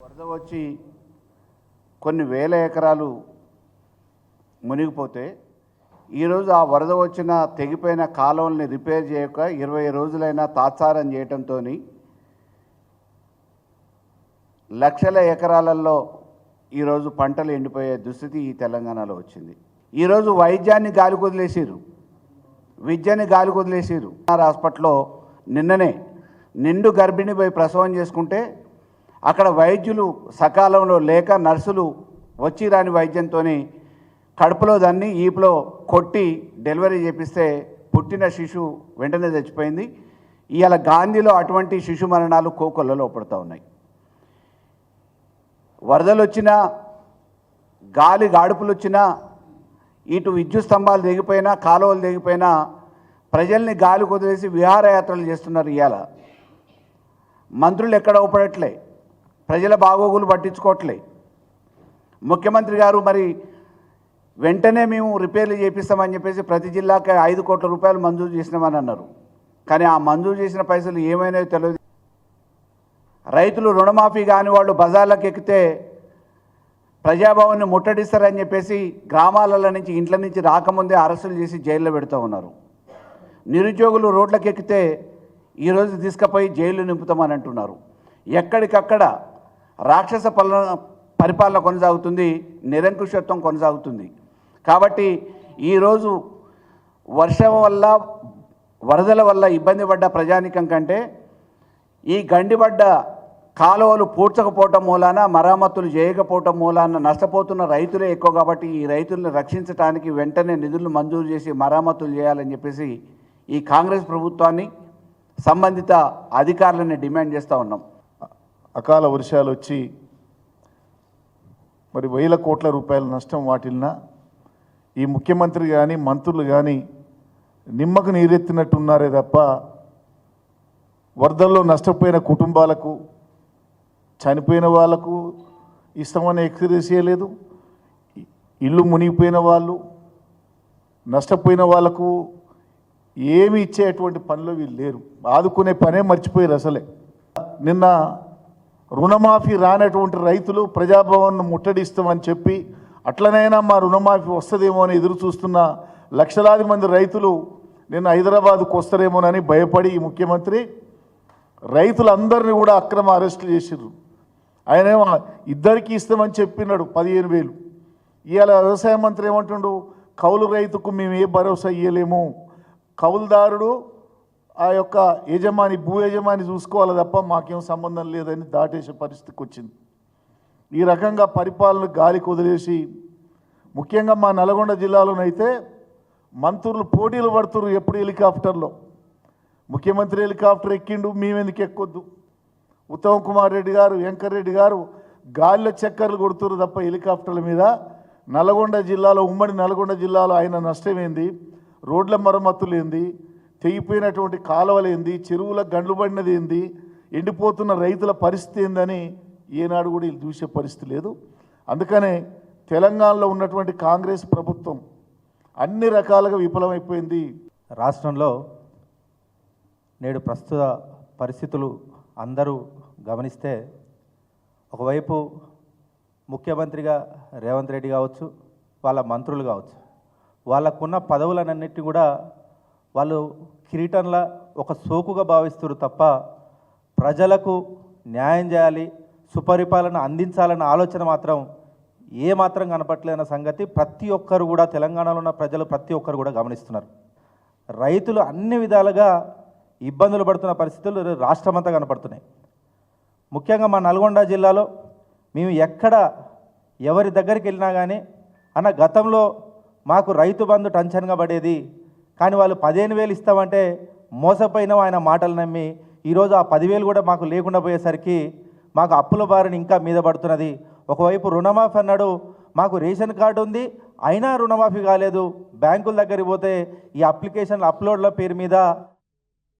వరద వచ్చి కొన్ని వేల ఎకరాలు మునిగిపోతే ఈరోజు ఆ వరద వచ్చిన తెగిపోయిన కాలువల్ని రిపేర్ చేయక 20 రోజులైనా తాత్సారం చేయడంతో లక్షల ఎకరాలలో ఈరోజు పంటలు ఎండిపోయే దుస్థితి ఈ తెలంగాణలో వచ్చింది. ఈరోజు వైద్యాన్ని గాలి కొదిలేసారు, విద్యని గాలి కొదిలేసారు. హాస్పిటల్లో నిన్ననే నిండు గర్భిణి పోయి ప్రసవం చేసుకుంటే అక్కడ వైద్యులు సకాలంలో లేక నర్సులు వచ్చి రాని వైద్యంతో కడుపులో దాన్ని ఈపులో కొట్టి డెలివరీ చేపిస్తే పుట్టిన శిశువు వెంటనే చచ్చిపోయింది. ఇవాళ గాంధీలో అటువంటి శిశు మరణాలు కోకొల్లలో పడుతూ ఉన్నాయి. వరదలు వచ్చినా, గాలి గాడుపులు వచ్చినా, ఇటు విద్యుత్ స్తంభాలు దిగిపోయినా, కాలువలు దిగిపోయినా ప్రజల్ని గాలి కుదిలేసి విహారయాత్రలు చేస్తున్నారు. ఇవాళ మంత్రులు ఎక్కడ ఊపడట్లే, ప్రజల బాగోగులు పట్టించుకోవట్లే. ముఖ్యమంత్రి గారు మరి వెంటనే మేము రిపేర్లు చేపిస్తామని చెప్పేసి ప్రతి జిల్లాకి 5 కోట్ల రూపాయలు మంజూరు చేసినామని అన్నారు. కానీ ఆ మంజూరు చేసిన పైసలు ఏమైనా తెలియదు. రైతులు రుణమాఫీ కాని వాళ్ళు బజార్లకు ఎక్కితే ప్రజాభవన్ని ముట్టడిస్తారని చెప్పేసి గ్రామాలలో నుంచి ఇంట్ల నుంచి రాకముందే అరెస్టులు చేసి జైల్లో పెడుతూ ఉన్నారు. నిరుద్యోగులు రోడ్లకు ఎక్కితే ఈరోజు తీసుకుపోయి జైలు నింపుతామని అంటున్నారు. ఎక్కడికక్కడ రాక్షస పరిపాలన కొనసాగుతుంది, నిరంకుశత్వం కొనసాగుతుంది. కాబట్టి ఈరోజు వర్షం వల్ల, వరదల వల్ల ఇబ్బంది పడ్డ ప్రజానికం కంటే ఈ గండిపడ్డ కాలువలు పూడ్చకపోవటం మూలాన, మరమ్మతులు చేయకపోవటం మూలాన నష్టపోతున్న రైతులే ఎక్కువ. కాబట్టి ఈ రైతులను రక్షించడానికి వెంటనే నిధులు మంజూరు చేసి మరమ్మతులు చేయాలని చెప్పేసి ఈ కాంగ్రెస్ ప్రభుత్వాన్ని, సంబంధిత అధికారులని డిమాండ్ చేస్తూ ఉన్నాం. అకాల వర్షాలు వచ్చి మరి వేల కోట్ల రూపాయల నష్టం వాటిల్నా ఈ ముఖ్యమంత్రి కానీ మంత్రులు కానీ నిమ్మకు నీరెత్తినట్టున్నారే తప్ప వరదల్లో నష్టపోయిన కుటుంబాలకు, చనిపోయిన వాళ్లకు ఇస్తామని ఎక్స్ప్రెస్ చేయలేదు. ఇల్లు మునిగిపోయిన వాళ్ళు, నష్టపోయిన వాళ్లకు ఏమి ఇచ్చేటువంటి పనిలో వీళ్ళు లేరు. ఆదుకునే పనే మర్చిపోయారు అసలే. నిన్న రుణమాఫీ రానటువంటి రైతులు ప్రజాభవన్ను ముట్టడిస్తామని చెప్పి అట్లనైనా మా రుణమాఫీ వస్తుందేమో అని ఎదురు చూస్తున్న లక్షలాది మంది రైతులు నిన్న హైదరాబాద్కు వస్తారేమోనని భయపడి ఈ ముఖ్యమంత్రి రైతులందరినీ కూడా అక్రమ అరెస్టులు చేసిర్రు. ఆయనేమో ఇద్దరికి ఇస్తామని చెప్పినాడు 15,000. ఇవాళ వ్యవసాయ మంత్రి ఏమంటుండు, కౌలు రైతుకు మేము ఏ భరోసా ఇవ్వలేము, కౌలుదారుడు ఆ యొక్క యజమాని, భూ యజమాని చూసుకోవాలి తప్ప మాకేం సంబంధం లేదని దాటేసే పరిస్థితికి వచ్చింది. ఈ రకంగా పరిపాలన గాలికి వదిలేసి, ముఖ్యంగా మా నల్గొండ జిల్లాలోనైతే మంత్రులు పోటీలు పడుతున్నారు. ఎప్పుడు హెలికాప్టర్లో ముఖ్యమంత్రి హెలికాప్టర్ ఎక్కిండు, మేమెందుకు ఎక్కొద్దు. ఉత్తమ్ కుమార్ రెడ్డి గారు, వెంకరెడ్డి గారు గాలిలో చక్కర్లు కొడుతున్నారు తప్ప హెలికాప్టర్ల మీద. నల్గొండ జిల్లాలో, ఉమ్మడి నల్గొండ జిల్లాలో ఆయన నష్టమేంది, రోడ్ల మరమ్మతులు ఏంది, తెగిపోయినటువంటి కాలువలు ఏంది, చెరువుల గండ్లు పడినది ఏంది, ఎండిపోతున్న రైతుల పరిస్థితి ఏందని ఏనాడు కూడా వీళ్ళు చూసే పరిస్థితి లేదు. అందుకనే తెలంగాణలో ఉన్నటువంటి కాంగ్రెస్ ప్రభుత్వం అన్ని రకాలుగా విఫలమైపోయింది. రాష్ట్రంలో నేడు ప్రస్తుత పరిస్థితులు అందరూ గమనిస్తే, ఒకవైపు ముఖ్యమంత్రిగా రేవంత్ రెడ్డి కావచ్చు, వాళ్ళ మంత్రులు కావచ్చు, వాళ్ళకున్న పదవులన్నిటిని కూడా వాళ్ళు కిరీటంలా ఒక సోకుగా భావిస్తారు తప్ప ప్రజలకు న్యాయం చేయాలి, సుపరిపాలన అందించాలన్న ఆలోచన మాత్రం ఏమాత్రం కనపట్లేదన్న సంగతి ప్రతి ఒక్కరు కూడా, తెలంగాణలో ఉన్న ప్రజలు ప్రతి ఒక్కరు కూడా గమనిస్తున్నారు. రైతులు అన్ని విధాలుగా ఇబ్బందులు పడుతున్న పరిస్థితులు రాష్ట్రమంతా కనపడుతున్నాయి. ముఖ్యంగా మా నల్గొండ జిల్లాలో మేము ఎక్కడ ఎవరి దగ్గరికి వెళ్ళినా కానీ, అన్న గతంలో మాకు రైతు బంధు టెన్షన్గా పడేది, కానీ వాళ్ళు 15,000 ఇస్తామంటే మోసపోయినాం ఆయన మాటలు నమ్మి. ఈరోజు ఆ 10,000 కూడా మాకు లేకుండా పోయేసరికి మాకు అప్పుల బారిన ఇంకా మీద పడుతున్నది. ఒకవైపు రుణమాఫీ అన్నాడు, మాకు రేషన్ కార్డు ఉంది అయినా రుణమాఫీ కాలేదు. బ్యాంకుల దగ్గరికి పోతే ఈ అప్లికేషన్ల అప్లోడ్ల పేరు మీద